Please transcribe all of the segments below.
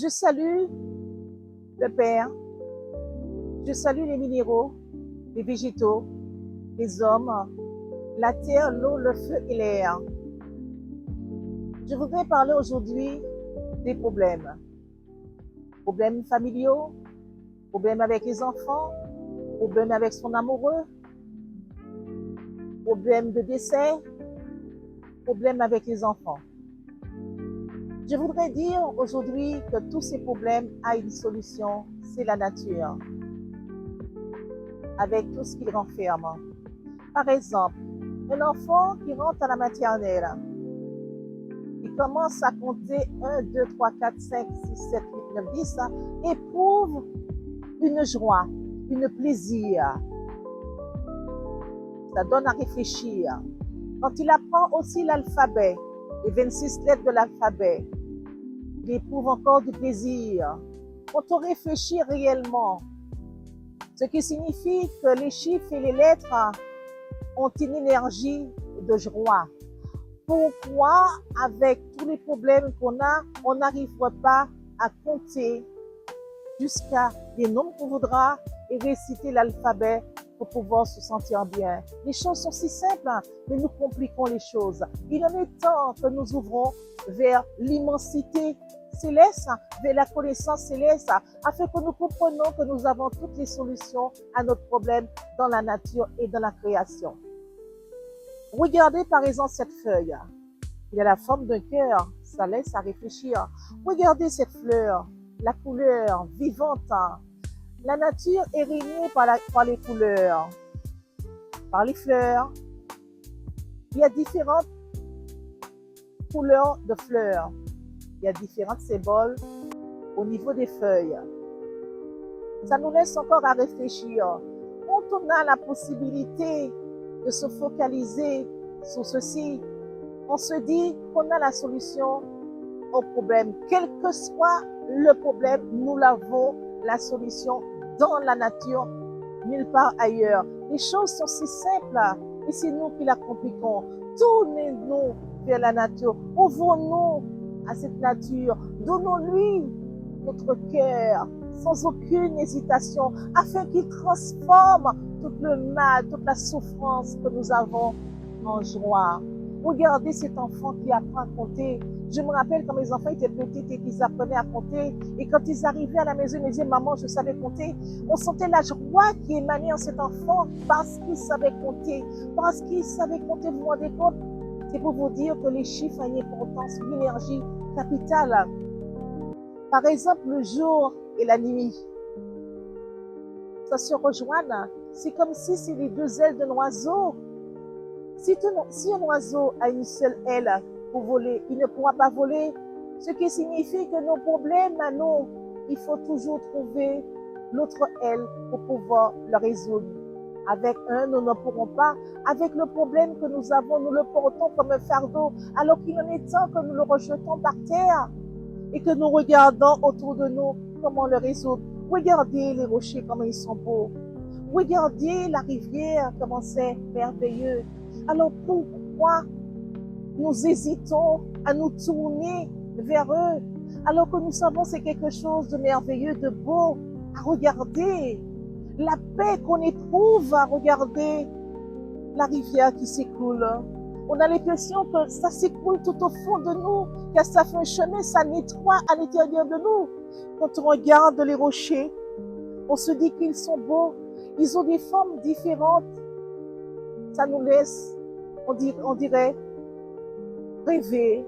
Je salue le Père, je salue les minéraux, les végétaux, les hommes, la terre, l'eau, le feu et l'air. Je voudrais parler aujourd'hui des problèmes. Problèmes familiaux, problèmes avec les enfants, problèmes avec son amoureux, problèmes de décès, problèmes avec les enfants. Je voudrais dire aujourd'hui que tous ces problèmes ont une solution, c'est la nature, avec tout ce qu'il renferme. Par exemple, un enfant qui rentre à la maternelle, il commence à compter 1, 2, 3, 4, 5, 6, 7, 8, 9, 10, éprouve une joie, une plaisir. Ça donne à réfléchir. Quand il apprend aussi l'alphabet, les 26 lettres de l'alphabet, il éprouve encore du plaisir. Quand on réfléchit réellement, ce qui signifie que les chiffres et les lettres ont une énergie de joie. Pourquoi, avec tous les problèmes qu'on a, on n'arriverait pas à compter jusqu'à les nombres qu'on voudra et réciter l'alphabet pour pouvoir se sentir bien? Les choses sont si simples, mais nous compliquons les choses. Il en est temps que nous ouvrons vers l'immensité céleste, vers la connaissance céleste, afin que nous comprenions que nous avons toutes les solutions à notre problème dans la nature et dans la création. Regardez par exemple cette feuille. Il a la forme d'un cœur, ça laisse à réfléchir. Regardez cette fleur, la couleur vivante. La nature est régnée par les couleurs, par les fleurs. Il y a différentes couleurs de fleurs. Il y a différents symboles au niveau des feuilles. Ça nous laisse encore à réfléchir. Quand on a la possibilité de se focaliser sur ceci, on se dit qu'on a la solution au problème. Quel que soit le problème, nous l'avons, la solution dans la nature, nulle part ailleurs. Les choses sont si simples et c'est nous qui la compliquons. Tournez-nous vers la nature. Ouvrons-nous à cette nature. Donnons-lui notre cœur sans aucune hésitation afin qu'il transforme tout le mal, toute la souffrance que nous avons en joie. Regardez cet enfant qui apprend à compter. Je me rappelle quand mes enfants étaient petits et qu'ils apprenaient à compter. Et quand ils arrivaient à la maison, ils me disaient, maman, je savais compter. On sentait la joie qui émanait en cet enfant parce qu'il savait compter. Parce qu'il savait compter, vous vous rendez compte? C'est pour vous dire que les chiffres ont une importance, une énergie capitale. Par exemple, le jour et la nuit, ça se rejoignent. C'est comme si c'est les deux ailes d'un oiseau. Si un oiseau a une seule aile pour voler, il ne pourra pas voler. Ce qui signifie que nos problèmes à nous, il faut toujours trouver l'autre aile pour pouvoir le résoudre. Avec un, nous ne pourrons pas. Avec le problème que nous avons, nous le portons comme un fardeau, alors qu'il en est temps que nous le rejetons par terre et que nous regardons autour de nous comment le résoudre. Regardez les rochers, comment ils sont beaux. Regardez la rivière, comment c'est merveilleux. Alors pourquoi nous hésitons à nous tourner vers eux, alors que nous savons que c'est quelque chose de merveilleux, de beau à regarder? La paix qu'on éprouve à regarder la rivière qui s'écoule. On a l'impression que ça s'écoule tout au fond de nous, que ça fait un chemin, ça nettoie à l'intérieur de nous. Quand on regarde les rochers, on se dit qu'ils sont beaux, ils ont des formes différentes. Ça nous laisse, on dirait, rêver,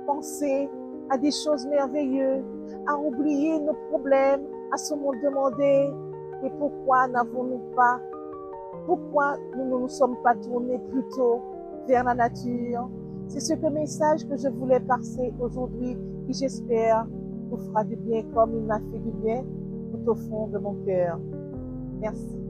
penser à des choses merveilleuses, à oublier nos problèmes, à se demander, mais pourquoi n'avons-nous pas, pourquoi nous ne nous sommes pas tournés plutôt vers la nature? C'est ce message que je voulais passer aujourd'hui, qui j'espère vous fera du bien comme il m'a fait du bien tout au fond de mon cœur. Merci.